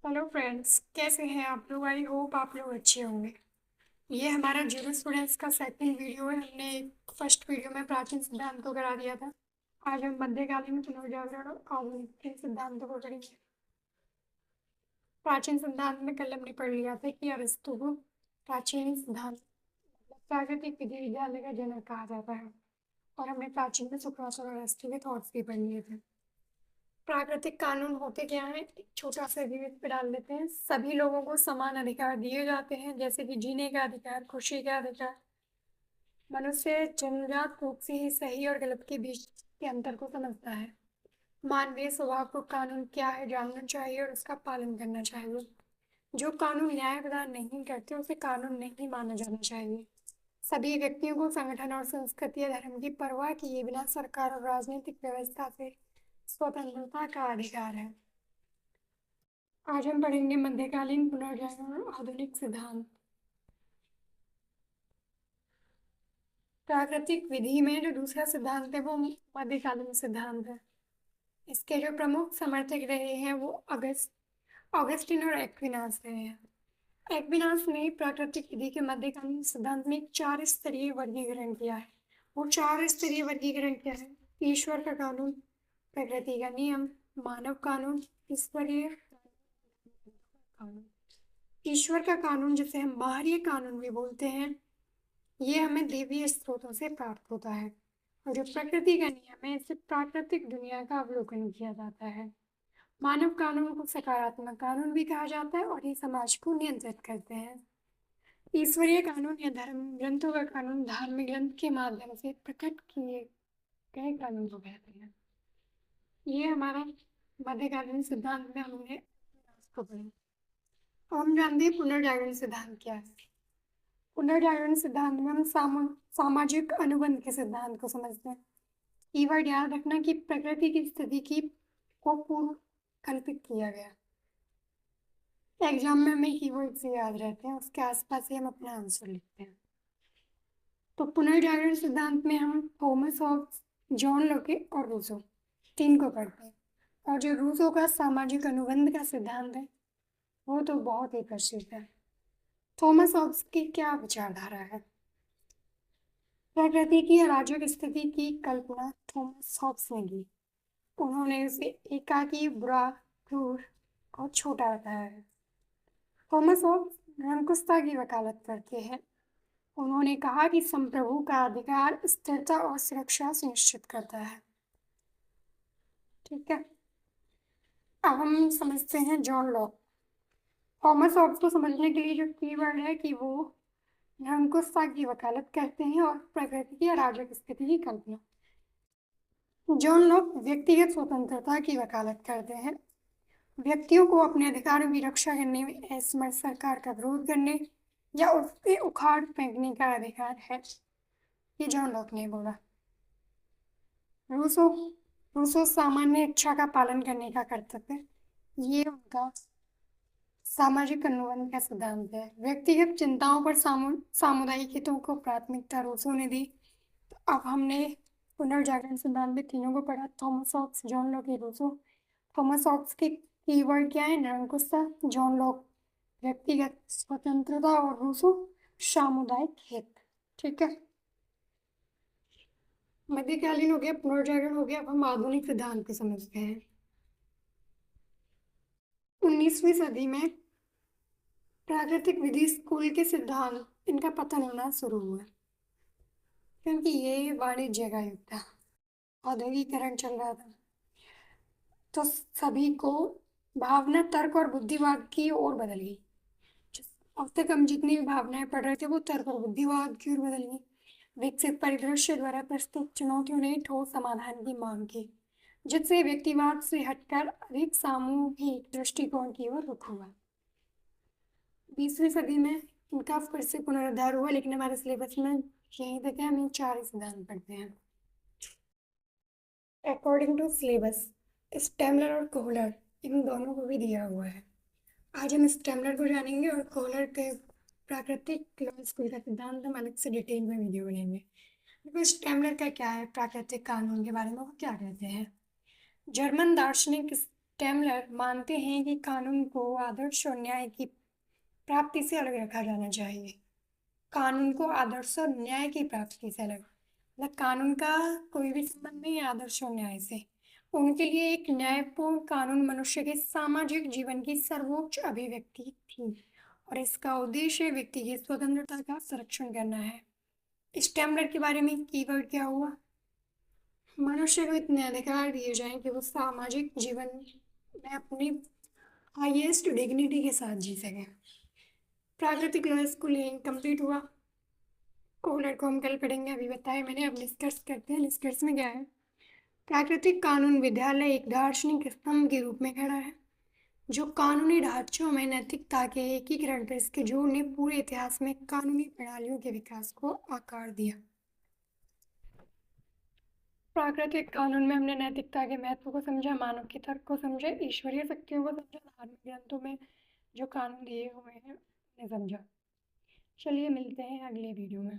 Hello friends, कैसे हैं आप लोग। आई होप आप लोग अच्छे होंगे। ये हमारा जूरिस्प्रूडेंस का सेकंड वीडियो है। हमने फर्स्ट वीडियो में प्राचीन सिद्धांतों करा दिया था। आज हम मध्यकालीन पुनर्जागरण और आधुनिक के सिद्धांतों को करेंगे। प्राचीन सिद्धांत में कल हमने पढ़ लिया था कि अरिस्टो को प्राचीन सिद्धांत प्राकृतिक विधि विद्यालय का जनक कहा जाता है। और हमने प्राचीन में सुकरात और अरिस्टो के थॉट्स भी पढ़ लिए थे। प्राकृतिक कानून होते क्या हैं, एक छोटा सा विवरण पे डाल देते हैं। सभी लोगों को समान अधिकार दिए जाते हैं, जैसे कि जीने का अधिकार, खुशी का अधिकार। मनुष्य जन्मजात रूप से ही सही और गलत के बीच के अंतर को समझता है। मानवीय स्वभाव को कानून क्या है जानना चाहिए और उसका पालन करना चाहिए। जो कानून न्याय प्रदान नहीं करते उसे कानून नहीं माना जाना चाहिए। सभी व्यक्तियों को संगठन और संस्कृति या धर्म की परवाह किए बिना सरकार और राजनीतिक व्यवस्था से स्वतंत्रता का अधिकार है। आज हम पढ़ेंगे मध्यकालीन पुनर्जागरण और आधुनिक सिद्धांत। प्राकृतिक विधि में जो दूसरा सिद्धांत है वो मध्यकालीन सिद्धांत है। इसके जो प्रमुख समर्थक रहे हैं वो ऑगस्टिन और एक्विनास रहे हैं। एक्विनास ने प्राकृतिक विधि के मध्यकालीन सिद्धांत में एक 4 स्तरीय वर्गीकरण किया है। वो 4 स्तरीय वर्गीकरण क्या है? ईश्वर का कानून, प्रकृति का नियम, मानव कानून, ईश्वरीय कानून। ईश्वर का कानून, जिसे हम बाहरी कानून भी बोलते हैं, ये हमें देवीय स्रोतों से प्राप्त होता है। और जो प्रकृति का नियम है, इसे प्राकृतिक दुनिया का अवलोकन किया जाता है। मानव कानून को सकारात्मक कानून भी कहा जाता है और ये समाज को नियंत्रित करते हैं। ईश्वरीय कानून या धर्म ग्रंथों का कानून धार्मिक ग्रंथ के माध्यम से प्रकट किए गए कानून को कहते हैं। ये हमारा मध्यकालीन सिद्धांत में हमने इसको पढ़ा। अब हम जानते हैं पुनर्जागरण सिद्धांत क्या है। पुनर्जागरण सिद्धांत में हम सामाजिक अनुबंध के सिद्धांत को समझते हैं। कीवर्ड याद रखना कि प्रकृति की स्थिति की को पूर्व कल्पित किया गया। एग्जाम में हमें कीवर्ड से याद रहते हैं, उसके आसपास ही हम अपना आंसर लिखते हैं। तो पुनर्जागरण सिद्धांत में हम थॉमस हॉब्स, जॉन लोके और रूसो तीन को पढ़ते हैं। और जो रूसो का सामाजिक अनुबंध का सिद्धांत है वो तो बहुत ही प्रसिद्ध है। थॉमस हॉब्स की क्या विचारधारा है? प्रकृति की अराजक स्थिति की कल्पना थॉमस हॉब्स ने की। उन्होंने उसे एकाकी, बुरा, क्रूर और छोटा बताया है। थॉमस हॉब्स निरंकुशता की वकालत करते हैं। उन्होंने कहा कि संप्रभु का अधिकार स्थिरता और सुरक्षा सुनिश्चित करता है। ठीक है, अब हम समझते हैं जॉन लॉक। थॉमस हॉब्स को समझने के लिए जो कीवर्ड है कि वो निरंकुशता की वकालत करते हैं और प्रकृति की अराजक स्थिति की कल्पना। जॉन लॉक व्यक्तिगत स्वतंत्रता की वकालत करते हैं। व्यक्तियों को अपने अधिकारों की रक्षा करने में असमर्थ सरकार का विरोध करने या उससे उखाड़ फेंकने का अधिकार है। ये जॉन लॉक ने बोला। रूसो रूसो सामान्य इच्छा का पालन करने का कर्तव्य, ये उनका सामाजिक अनुबंध का सिद्धांत है। व्यक्तिगत चिंताओं पर सामुदायिक हितों को प्राथमिकता रूसो ने दी। तो अब हमने पुनर्जागरण सिद्धांत में तीनों को पढ़ा, Thomas Hobbes, John Locke, Rousseau. Thomas Hobbes के कीवर्ड क्या है? निरंकुशता, जॉन लॉक व्यक्तिगत स्वतंत्रता और रूसो सामुदायिक हित। ठीक है, मध्यकालीन हो गया, पुनर्जागरण हो गया। अब हम आधुनिक सिद्धांत को समझते हैं। 19वीं सदी में प्राकृतिक विधि स्कूल के सिद्धांत, इनका पतन होना शुरू हुआ क्योंकि ये वाणिज्य का युग था, औद्योगिकरण चल रहा था। तो सभी को भावना, तर्क और बुद्धिवाद की ओर बदल गई। अब तक हम जितनी भी भावनाएं पढ़ रहे थे वो तर्क और बुद्धिवाद की ओर बदल गई। विकसित परिदृश्य द्वारा प्रस्तुत चुनौतियों ने ठोस समाधान की मांग की, जिससे व्यक्तिवाद से हटकर अधिक सामूहिक दृष्टिकोण की ओर रुख हुआ। 20वीं सदी में इनका फिर से पुनरुद्धार हुआ, लेकिन हमारे सिलेबस में यहीं तक है, हम 4 सिद्धांत पढ़ते हैं अकॉर्डिंग टू सिलेबस। स्टेमलर और कोहलर, इन दोनों को भी दिया हुआ है। आज हम स्टेमलर को जानेंगे और कोहलर के प्राकृतिक लॉ स्कूल का सिद्धांत हम अलग से डिटेल में वीडियो बनाएंगे। देखो स्टेमलर का क्या है, प्राकृतिक कानून के बारे में वो क्या कहते हैं। जर्मन दार्शनिक टेम्लर मानते हैं कि कानून को आदर्श और न्याय की प्राप्ति से अलग रखा जाना चाहिए। कानून को आदर्श और न्याय की प्राप्ति से अलग, मतलब कानून का कोई भी संबंध नहीं है आदर्श और न्याय से। उनके लिए एक न्यायपूर्ण कानून मनुष्य के सामाजिक जीवन की सर्वोच्च अभिव्यक्ति थी और इसका उद्देश्य व्यक्ति की स्वतंत्रता का संरक्षण करना है। स्टैम्पलर के बारे में कीवर्ड क्या हुआ? मनुष्य को इतने अधिकार दिए जाएं कि वो सामाजिक जीवन में अपनी हाईएस्ट डिग्निटी के साथ जी सकें। प्राकृतिक लॉ स्कूल कंप्लीट हुआ। कोलर को हम कल पढ़ेंगे, अभी बताया मैंने। अब निष्कर्ष करते हैं। निष्कर्ष में क्या है? प्राकृतिक कानून विद्यालय एक दार्शनिक स्तंभ के रूप में खड़ा है जो कानूनी ढांचों में नैतिकता के एकीकरण पर इसके जोर ने पूरे इतिहास में कानूनी प्रणालियों के विकास को आकार दिया। प्राकृतिक कानून में हमने नैतिकता के महत्व को समझा, मानव के तर्क को समझा, ईश्वरीय शक्तियों को समझा, धार्मिक ग्रंथों में जो कानून दिए हुए हैं उन्हें समझा। चलिए मिलते हैं अगले वीडियो में।